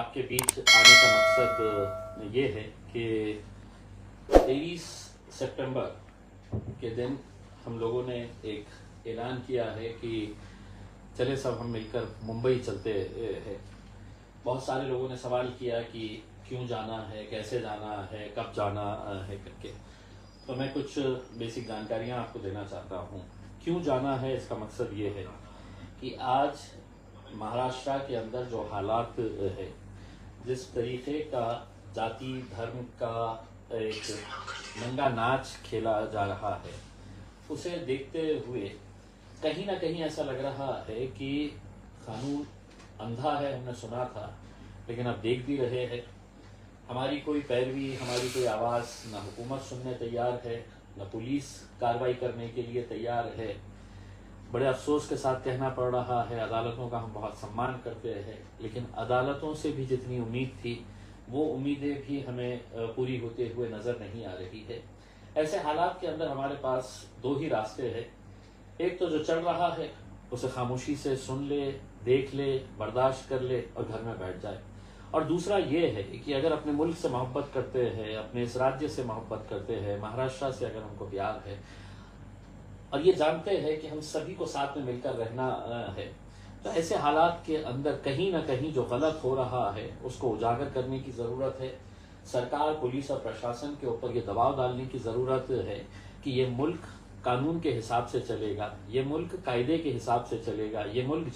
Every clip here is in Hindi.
आपके बीच आने का मकसद ये है कि 23 सितंबर के दिन हम लोगों ने एक ऐलान किया है कि चले सब हम मिलकर मुंबई चलते हैं। बहुत सारे लोगों ने सवाल किया कि क्यों जाना है, कैसे जाना है, कब जाना है करके। तो मैं कुछ बेसिक जानकारियां आपको देना चाहता हूं। क्यों जाना है, इसका मकसद ये है कि आज महाराष्ट्र के अंदर जो हालात है, जिस तरीके का जाति धर्म का एक नंगा नाच खेला जा रहा है, उसे देखते हुए कहीं ना कहीं ऐसा लग रहा है कि कानून अंधा है। हमने सुना था, लेकिन अब देख भी रहे हैं। हमारी कोई पैरवी, हमारी कोई आवाज़ न हुकूमत सुनने तैयार है, न पुलिस कार्रवाई करने के लिए तैयार है। बड़े अफसोस के साथ कहना पड़ रहा है, अदालतों का हम बहुत सम्मान करते हैं, लेकिन अदालतों से भी जितनी उम्मीद थी वो उम्मीदें भी हमें पूरी होते हुए नज़र नहीं आ रही है। ऐसे हालात के अंदर हमारे पास दो ही रास्ते हैं। एक तो जो चल रहा है उसे खामोशी से सुन ले, देख ले, बर्दाश्त कर ले और घर में बैठ जाए। और दूसरा ये है कि अगर अपने मुल्क से मोहब्बत करते हैं, अपने इस राज्य से मोहब्बत करते हैं, महाराष्ट्र से अगर हमको प्यार है और ये जानते हैं कि हम सभी को साथ में मिलकर रहना है, तो ऐसे हालात के अंदर कहीं ना कहीं जो गलत हो रहा है उसको उजागर करने की ज़रूरत है। सरकार, पुलिस और प्रशासन के ऊपर ये दबाव डालने की ज़रूरत है कि ये मुल्क कानून के हिसाब से चलेगा, ये मुल्क कायदे के हिसाब से चलेगा, ये मुल्क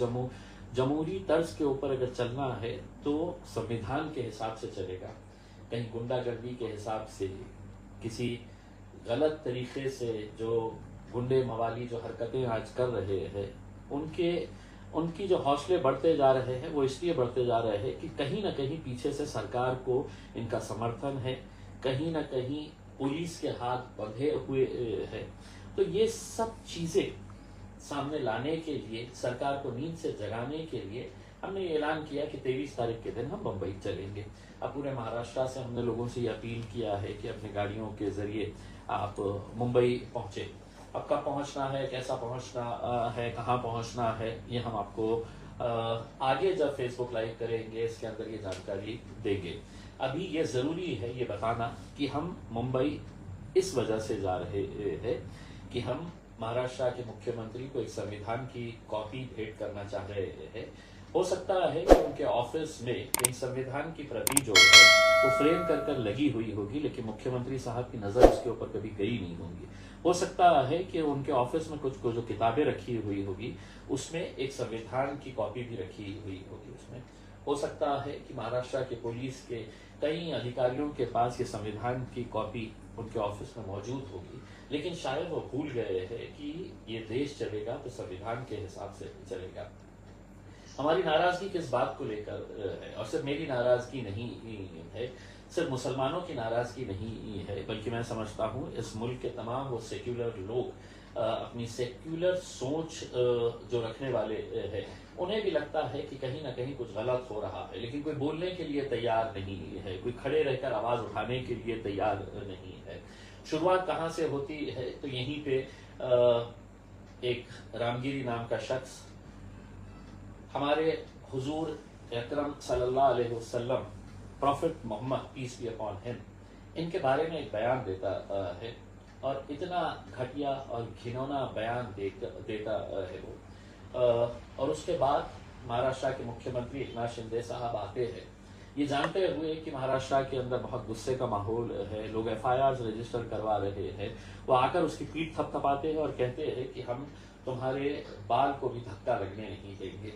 जमहूरी तर्ज के ऊपर अगर चलना है तो संविधान के हिसाब से चलेगा। कहीं गुंडागर्दी के हिसाब से, किसी गलत तरीके से जो गुंडे मवाली जो हरकतें आज कर रहे हैं, उनकी जो हौसले बढ़ते जा रहे हैं वो इसलिए बढ़ते जा रहे हैं कि कहीं ना कहीं पीछे से सरकार को इनका समर्थन है, कहीं ना कहीं पुलिस के हाथ बंधे हुए हैं। तो ये सब चीज़ें सामने लाने के लिए, सरकार को नींद से जगाने के लिए हमने ऐलान किया कि 23 तारीख के दिन हम मुंबई चलेंगे। अब पूरे महाराष्ट्र से हमने लोगों से ये अपील किया है कि अपने गाड़ियों के जरिए आप मुंबई पहुँचे। अब कब पहुंचना है, कैसा पहुंचना है, कहां पहुंचना है, ये हम आपको आगे जब फेसबुक लाइव करेंगे इसके अंदर ये जानकारी देंगे। अभी ये ज़रूरी है ये बताना कि हम मुंबई इस वजह से जा रहे हैं कि हम महाराष्ट्र के मुख्यमंत्री को एक संविधान की कॉपी भेंट करना चाह रहे हैं। हो सकता है कि उनके ऑफिस में एक संविधान की प्रति जो है वो फ्रेम कर लगी हुई होगी, लेकिन मुख्यमंत्री साहब की नज़र उसके ऊपर कभी गई नहीं होंगी। हो सकता है कि उनके ऑफिस में कुछ जो किताबें रखी हुई होगी उसमें एक संविधान की कॉपी भी रखी हुई होगी उसमें। हो सकता है कि महाराष्ट्र के पुलिस के कई अधिकारियों के पास ये संविधान की कॉपी उनके ऑफिस में मौजूद होगी, लेकिन शायद वो भूल गए हैं कि ये देश चलेगा तो संविधान के हिसाब से चलेगा। हमारी नाराजगी किस बात को लेकर है, और सिर्फ मेरी नाराजगी नहीं है, सिर्फ मुसलमानों की नाराजगी नहीं है, बल्कि मैं समझता हूँ इस मुल्क के तमाम वो सेक्युलर लोग, अपनी सेक्युलर सोच जो रखने वाले हैं, उन्हें भी लगता है कि कहीं ना कहीं कुछ गलत हो रहा है, लेकिन कोई बोलने के लिए तैयार नहीं है, कोई खड़े रहकर आवाज़ उठाने के लिए तैयार नहीं है। शुरुआत कहाँ से होती है, तो यहीं पे एक रामगिरी नाम का शख्स हमारे हुजूर अकरम सल्लल्लाहु अलैहि वसल्लम, prophet Muhammad peace be upon him, इनके बारे में एक बयान देता है और इतना घटिया और घिनौना बयान देता है वो। और उसके बाद महाराष्ट्र के मुख्यमंत्री एकनाथ शिंदे साहब आते हैं, ये जानते हुए कि महाराष्ट्र के अंदर बहुत गुस्से का माहौल है, लोग FIRs रजिस्टर करवा रहे हैं। वो आकर उसकी पीठ थपथपाते हैं और कहते हैं कि हम तुम्हारे बाल को भी धक्का लगने नहीं देंगे।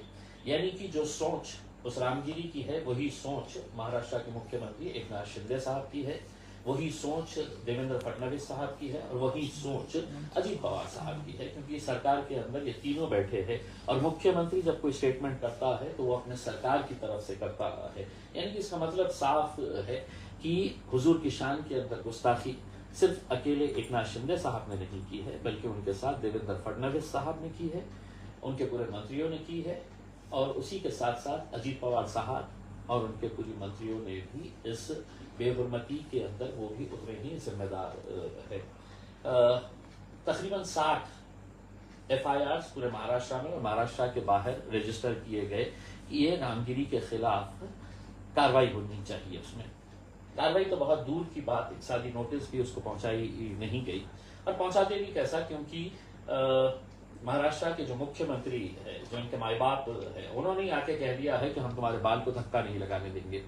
यानी कि जो सोच उस रामगिरी की है वही सोच महाराष्ट्र के मुख्यमंत्री एकनाथ शिंदे साहब की है, वही सोच देवेंद्र फडणवीस साहब की है और वही सोच अजीत पवार साहब की है, क्योंकि सरकार के अंदर ये तीनों बैठे हैं। और मुख्यमंत्री जब कोई स्टेटमेंट करता है तो वो अपने सरकार की तरफ से करता है। यानी कि इसका मतलब साफ है कि हुजूर की शान के अंदर गुस्ताखी सिर्फ अकेले एकनाथ शिंदे साहब ने नहीं की है, बल्कि उनके साथ देवेंद्र फडणवीस साहब ने की है, उनके पूरे मंत्रियों ने की है, और उसी के साथ साथ अजीत पवार साहब और उनके पूरी मंत्रियों ने भी इस बेहुरमती के अंदर वो भी उतने ही जिम्मेदार है। तकरीबन 60 FIRs पूरे महाराष्ट्र में और महाराष्ट्र के बाहर रजिस्टर किए गए कि ये रामगिरी के खिलाफ कार्रवाई होनी चाहिए। उसमें कार्रवाई तो बहुत दूर की बात, एक सादी नोटिस भी उसको पहुंचाई नहीं गई, और पहुंचाते भी कैसा, क्योंकि महाराष्ट्र के जो मुख्यमंत्री है, जो इनके माई बाप है, उन्होंने ही आके कह दिया है कि हम तुम्हारे बाल को धक्का नहीं लगाने देंगे।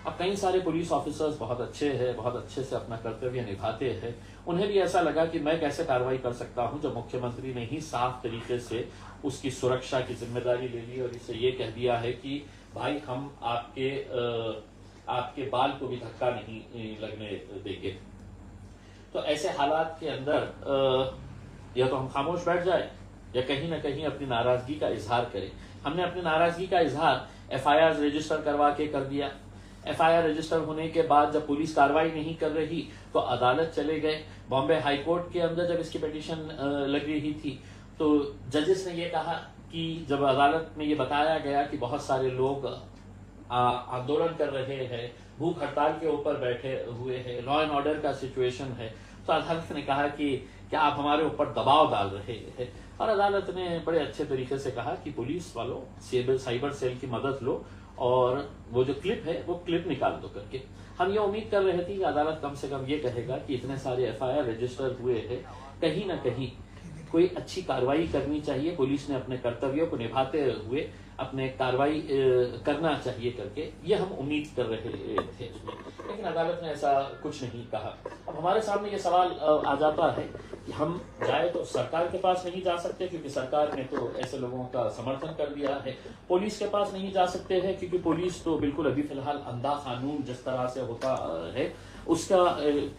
अब कई सारे पुलिस ऑफिसर्स बहुत अच्छे हैं, बहुत अच्छे से अपना कर्तव्य निभाते हैं, उन्हें भी ऐसा लगा कि मैं कैसे कार्रवाई कर सकता हूं जब मुख्यमंत्री ने ही साफ तरीके से उसकी सुरक्षा की जिम्मेदारी ले ली और इसे ये कह दिया है कि भाई हम आपके बाल को भी धक्का नहीं लगने देंगे। तो ऐसे हालात के अंदर या तो हम खामोश बैठ जाए या कहीं ना कहीं अपनी नाराजगी का इजहार करें। हमने अपनी नाराजगी का इजहार एफआईआर रजिस्टर करवा के कर दिया। एफआईआर रजिस्टर होने के बाद जब पुलिस कार्रवाई नहीं कर रही तो अदालत चले गए। बॉम्बे हाई कोर्ट के अंदर जब इसकी पिटीशन लग रही थी तो जजेस ने ये कहा कि जब अदालत में ये बताया गया कि बहुत सारे लोग आंदोलन कर रहे हैं, भूख हड़ताल के ऊपर बैठे हुए हैं, लॉ एंड ऑर्डर का सिचुएशन है, तो अदालत ने कहा कि क्या आप हमारे ऊपर दबाव डाल रहे हैं। और अदालत ने बड़े अच्छे तरीके से कहा कि पुलिस वालों साइबर सेल की मदद लो और वो जो क्लिप है वो क्लिप निकाल दो करके। हम ये उम्मीद कर रहे थे कि अदालत कम से कम ये कहेगा कि इतने सारे एफआईआर रजिस्टर हुए हैं, कहीं ना कहीं कोई अच्छी कार्रवाई करनी चाहिए, पुलिस ने अपने कर्तव्यों को निभाते हुए अपने कार्रवाई करना चाहिए करके ये हम उम्मीद कर रहे थे उसमें। लेकिन अदालत ने ऐसा कुछ नहीं कहा। अब हमारे सामने ये सवाल आ जाता है कि हम जाए तो सरकार के पास नहीं जा सकते क्योंकि सरकार ने तो ऐसे लोगों का समर्थन कर दिया है, पुलिस के पास नहीं जा सकते हैं क्योंकि पुलिस तो बिल्कुल अभी फिलहाल अंधा कानून जिस तरह से होता है उसका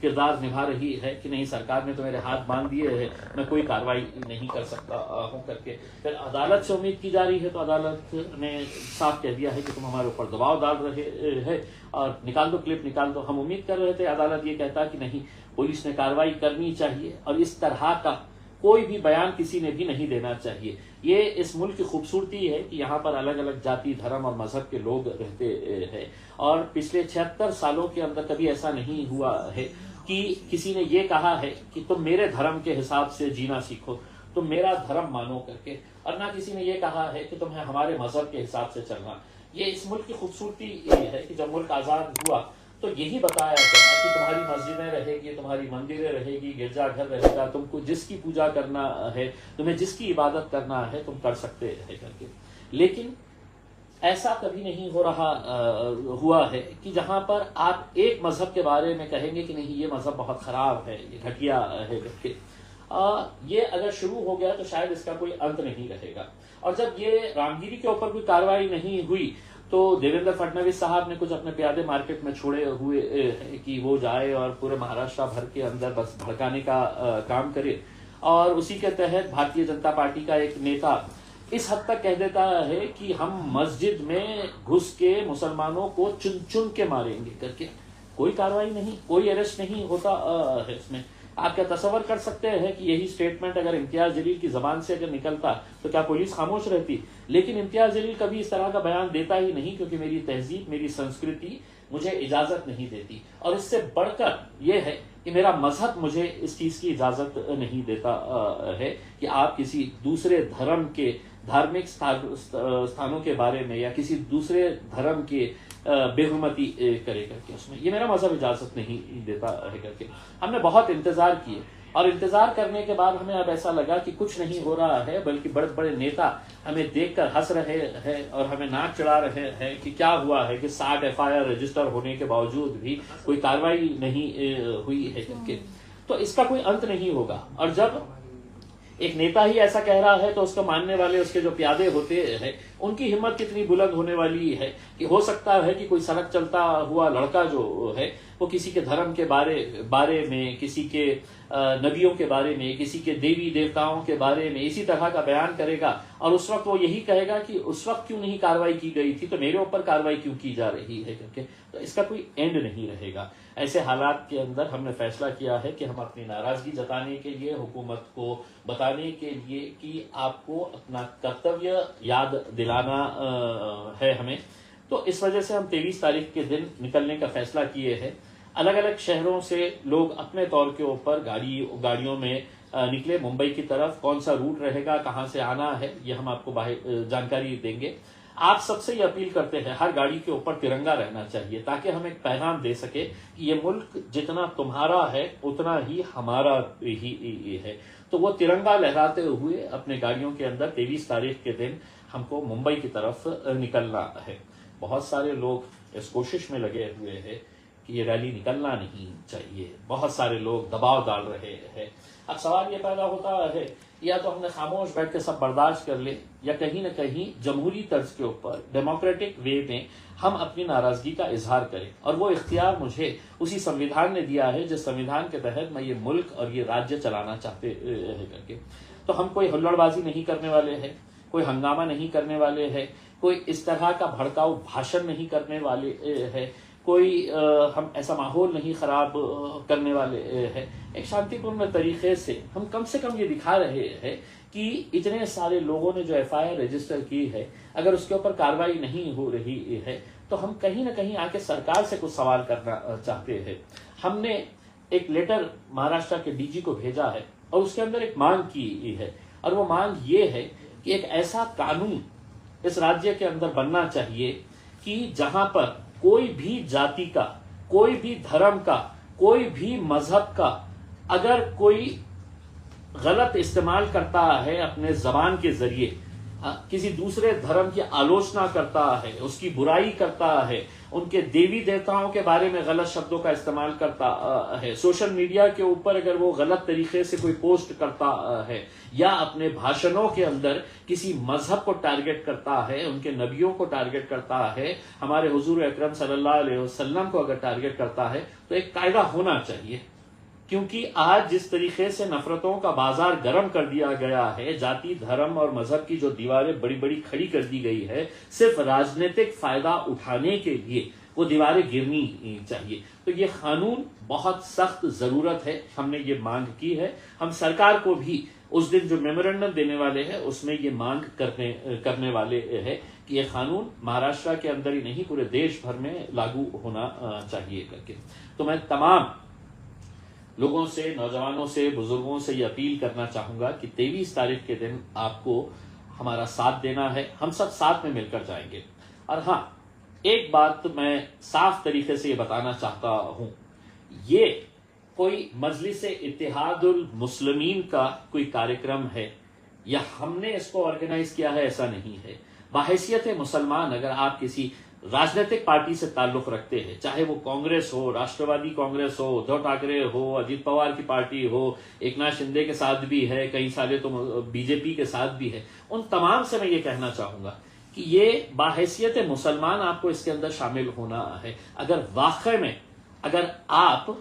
किरदार निभा रही है कि नहीं सरकार ने तो मेरे हाथ बांध दिए हैं, मैं कोई कार्रवाई नहीं कर सकता हूं करके। फिर अदालत से उम्मीद की जा रही है तो अदालत ने साफ कह दिया है कि तुम हमारे ऊपर दबाव डाल रहे हैं और निकाल दो क्लिप निकाल दो। हम उम्मीद कर रहे थे अदालत ये कहता कि नहीं पुलिस ने कार्रवाई करनी चाहिए और इस तरह का कोई भी बयान किसी ने भी नहीं देना चाहिए। ये इस मुल्क की खूबसूरती है कि यहाँ पर अलग अलग जाति धर्म और मजहब के लोग रहते हैं और पिछले 76 सालों के अंदर कभी ऐसा नहीं हुआ है कि किसी ने ये कहा है कि तुम मेरे धर्म के हिसाब से जीना सीखो, तुम मेरा धर्म मानो करके, और ना किसी ने ये कहा है कि तुम्हें हमारे मजहब के हिसाब से चलना। ये इस मुल्क की खूबसूरती ये है कि जब मुल्क आजाद हुआ तो यही बताया गया कि तुम्हारी मस्जिदें रहेगी, तुम्हारी मंदिरें रहेगी, गिरजाघर रहेगा, तुमको जिसकी पूजा करना है, तुम्हें जिसकी इबादत करना है तुम कर सकते हैं करके। लेकिन ऐसा कभी नहीं हुआ है कि जहां पर आप एक मजहब के बारे में कहेंगे कि नहीं ये मजहब बहुत खराब है, ये घटिया है करके। ये अगर शुरू हो गया तो शायद इसका कोई अंत नहीं रहेगा। और जब ये रामगिरी के ऊपर कोई कार्रवाई नहीं हुई तो देवेंद्र फडणवीस साहब ने कुछ अपने प्यादे मार्केट में छोड़े हुए कि वो जाए और पूरे महाराष्ट्र भर के अंदर बस भड़काने का काम करे, और उसी के तहत भारतीय जनता पार्टी का एक नेता इस हद तक कह देता है कि हम मस्जिद में घुस के मुसलमानों को चुन चुन के मारेंगे करके। कोई कार्रवाई नहीं, कोई अरेस्ट नहीं होता है इसमें। आप क्या तस्वर कर सकते हैं कि यही स्टेटमेंट अगर इम्तियाज जलील की जबान से अगर निकलता तो क्या पुलिस खामोश रहती? लेकिन इम्तियाज जलील कभी इस तरह का बयान देता ही नहीं क्योंकि मेरी तहजीब मेरी संस्कृति मुझे इजाजत नहीं देती, और इससे बढ़कर यह है कि मेरा मजहब मुझे इस चीज की इजाजत नहीं देता है कि आप किसी दूसरे धर्म के धार्मिक स्थानों के बारे में या किसी दूसरे धर्म के बेहुरमती करे करके। उसमें ये मेरा मजहब इजाजत नहीं देता है करके। हमने बहुत इंतजार किए और इंतजार करने के बाद हमें अब ऐसा लगा कि कुछ नहीं हो रहा है, बल्कि बड़े बड़े नेता हमें देखकर हंस रहे हैं और हमें नाक चढ़ा रहे हैं कि क्या हुआ है कि 60 एफआईआर रजिस्टर होने के बावजूद भी कोई कार्रवाई नहीं हुई है करके। तो इसका कोई अंत नहीं होगा। और जब एक नेता ही ऐसा कह रहा है तो उसको मानने वाले उसके जो प्यादे होते हैं उनकी हिम्मत कितनी बुलंद होने वाली है कि हो सकता है कि कोई सड़क चलता हुआ लड़का जो है वो किसी के धर्म के बारे में, किसी के नबियों के बारे में, किसी के देवी देवताओं के बारे में इसी तरह का बयान करेगा और उस वक्त वो यही कहेगा कि उस वक्त क्यों नहीं कार्रवाई की गई थी, तो मेरे ऊपर कार्रवाई क्यों की जा रही है करके। तो इसका कोई एंड नहीं रहेगा। ऐसे हालात के अंदर हमने फैसला किया है कि हम अपनी नाराजगी जताने के लिए, हुकूमत को बताने के लिए कि आपको अपना कर्तव्य याद दिलाना है हमें, तो इस वजह से हम 23 तारीख के दिन निकलने का फैसला किए हैं। अलग अलग शहरों से लोग अपने तौर के ऊपर गाड़ियों में निकले मुंबई की तरफ। कौन सा रूट रहेगा, कहां से आना है, ये हम आपको जानकारी देंगे। आप सबसे ये अपील करते हैं हर गाड़ी के ऊपर तिरंगा रहना चाहिए, ताकि हम एक पैगाम दे सके कि ये मुल्क जितना तुम्हारा है उतना ही हमारा ही है। तो वो तिरंगा लहराते हुए अपने गाड़ियों के अंदर 23 तारीख के दिन हमको मुंबई की तरफ निकलना है। बहुत सारे लोग इस कोशिश में लगे हुए हैं कि ये रैली निकलना नहीं चाहिए, बहुत सारे लोग दबाव डाल रहे हैं। अब सवाल ये पैदा होता है, या तो हमने खामोश बैठ के सब बर्दाश्त कर ले, या कहीं ना कहीं जमहूरी तर्ज के ऊपर डेमोक्रेटिक वे में हम अपनी नाराजगी का इजहार करें। और वो इख्तियार मुझे उसी संविधान ने दिया है जिस संविधान के तहत मैं ये मुल्क और ये राज्य चलाना चाहते हैं करके। तो हम कोई हुल्लड़बाजी नहीं करने वाले हैं, कोई हंगामा नहीं करने वाले हैं, कोई इस तरह का भड़काऊ भाषण नहीं करने वाले हैं, कोई हम ऐसा माहौल नहीं खराब करने वाले हैं। एक शांतिपूर्ण तरीके से हम कम से कम ये दिखा रहे हैं कि इतने सारे लोगों ने जो एफआईआर रजिस्टर की है, अगर उसके ऊपर कार्रवाई नहीं हो रही है तो हम कहीं ना कहीं आके सरकार से कुछ सवाल करना चाहते हैं। हमने एक लेटर महाराष्ट्र के डीजी को भेजा है और उसके अंदर एक मांग की है, और वो मांग ये है कि एक ऐसा कानून इस राज्य के अंदर बनना चाहिए कि जहां पर कोई भी जाति का, कोई भी धर्म का, कोई भी मजहब का अगर कोई गलत इस्तेमाल करता है अपने जबान के जरिए, किसी दूसरे धर्म की आलोचना करता है, उसकी बुराई करता है, उनके देवी देवताओं के बारे में गलत शब्दों का इस्तेमाल करता है, सोशल मीडिया के ऊपर अगर वो गलत तरीके से कोई पोस्ट करता है, या अपने भाषणों के अंदर किसी मजहब को टारगेट करता है, उनके नबियों को टारगेट करता है, हमारे हुजूर अकरम सल्लल्लाहु अलैहि वसल्लम को अगर टारगेट करता है, तो एक कायदा होना चाहिए। क्योंकि आज जिस तरीके से नफरतों का बाजार गर्म कर दिया गया है, जाति धर्म और मजहब की जो दीवारें बड़ी बड़ी खड़ी कर दी गई है सिर्फ राजनीतिक फायदा उठाने के लिए, वो दीवारें गिरनी चाहिए। तो ये कानून बहुत सख्त जरूरत है, हमने ये मांग की है। हम सरकार को भी उस दिन जो मेमोरेंडम देने वाले हैं उसमें ये मांग करने वाले हैं कि ये कानून महाराष्ट्र के अंदर ही नहीं पूरे देश भर में लागू होना चाहिए करके। तो मैं तमाम लोगों से, नौजवानों से, बुजुर्गों से ये अपील करना चाहूंगा कि 23 तारीख के दिन आपको हमारा साथ देना है, हम सब साथ में मिलकर जाएंगे। और हाँ, एक बात मैं साफ तरीके से ये बताना चाहता हूं, ये कोई मजलिस इत्तेहादुल मुस्लिमीन का कोई कार्यक्रम है या हमने इसको ऑर्गेनाइज किया है, ऐसा नहीं है। बाहैसियत मुसलमान अगर आप किसी राजनीतिक पार्टी से ताल्लुक रखते हैं, चाहे वो कांग्रेस हो, राष्ट्रवादी कांग्रेस हो, उद्धव ठाकरे हो, अजीत पवार की पार्टी हो, एकनाथ शिंदे के साथ भी है, कई सारे तो बीजेपी के साथ भी है, उन तमाम से मैं ये कहना चाहूंगा कि ये बाहैसियत मुसलमान आपको इसके अंदर शामिल होना है। अगर वाकई में अगर आप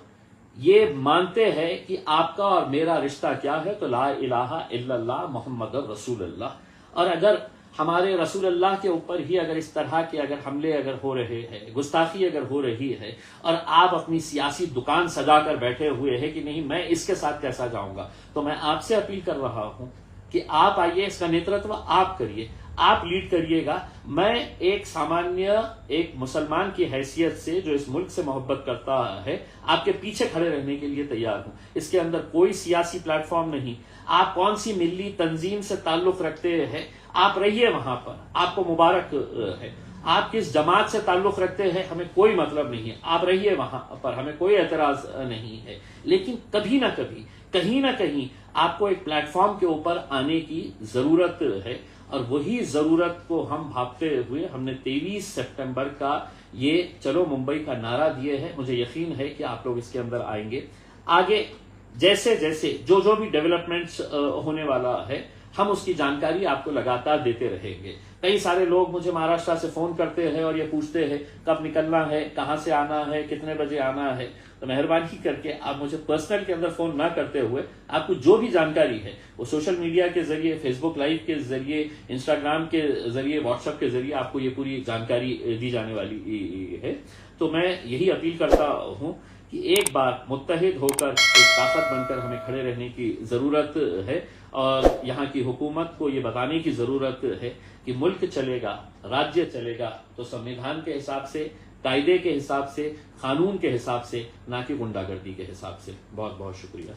ये मानते हैं कि आपका और मेरा रिश्ता क्या है, तो ला इलाहा इल्लल्लाह मुहम्मद रसूलुल्लाह। और अगर हमारे रसूलुल्लाह के ऊपर ही अगर इस तरह के अगर हमले अगर हो रहे हैं, गुस्ताखी अगर हो रही है, और आप अपनी सियासी दुकान सजा कर बैठे हुए हैं कि नहीं मैं इसके साथ कैसा जाऊंगा, तो मैं आपसे अपील कर रहा हूं कि आप आइए, इसका नेतृत्व आप करिए, आप लीड करिएगा। मैं एक सामान्य एक मुसलमान की हैसियत से जो इस मुल्क से मोहब्बत करता है, आपके पीछे खड़े रहने के लिए तैयार हूं। इसके अंदर कोई सियासी प्लेटफॉर्म नहीं, आप कौन सी मिली तंजीम से ताल्लुक रखते हैं, आप रहिए वहां पर, आपको मुबारक है। आप किस जमात से ताल्लुक रखते हैं हमें कोई मतलब नहीं है, आप रहिए वहां पर, हमें कोई एतराज नहीं है। लेकिन कभी ना कभी, कहीं ना कहीं आपको एक प्लेटफॉर्म के ऊपर आने की जरूरत है, और वही जरूरत को हम भागते हुए हमने 23 सितंबर का ये चलो मुंबई का नारा दिए है। मुझे यकीन है कि आप लोग इसके अंदर आएंगे। आगे जैसे जैसे जो भी डेवलपमेंट्स होने वाला है, हम उसकी जानकारी आपको लगातार देते रहेंगे। कई सारे लोग मुझे महाराष्ट्र से फोन करते हैं और ये पूछते हैं कब निकलना है, कहां से आना है, कितने बजे आना है। तो मेहरबानी करके आप मुझे पर्सनल के अंदर फोन ना करते हुए आपको जो भी जानकारी है वो सोशल मीडिया के जरिए, फेसबुक लाइव के जरिए, इंस्टाग्राम के जरिए, व्हाट्सएप के जरिए आपको ये पूरी जानकारी दी जाने वाली है। तो मैं यही अपील करता हूं कि एक बार मुत्तहिद होकर एक ताकत बनकर हमें खड़े रहने की जरूरत है, और यहाँ की हुकूमत को ये बताने की जरूरत है कि मुल्क चलेगा, राज्य चलेगा तो संविधान के हिसाब से, कायदे के हिसाब से, कानून के हिसाब से, ना कि गुंडागर्दी के हिसाब से। बहुत बहुत शुक्रिया।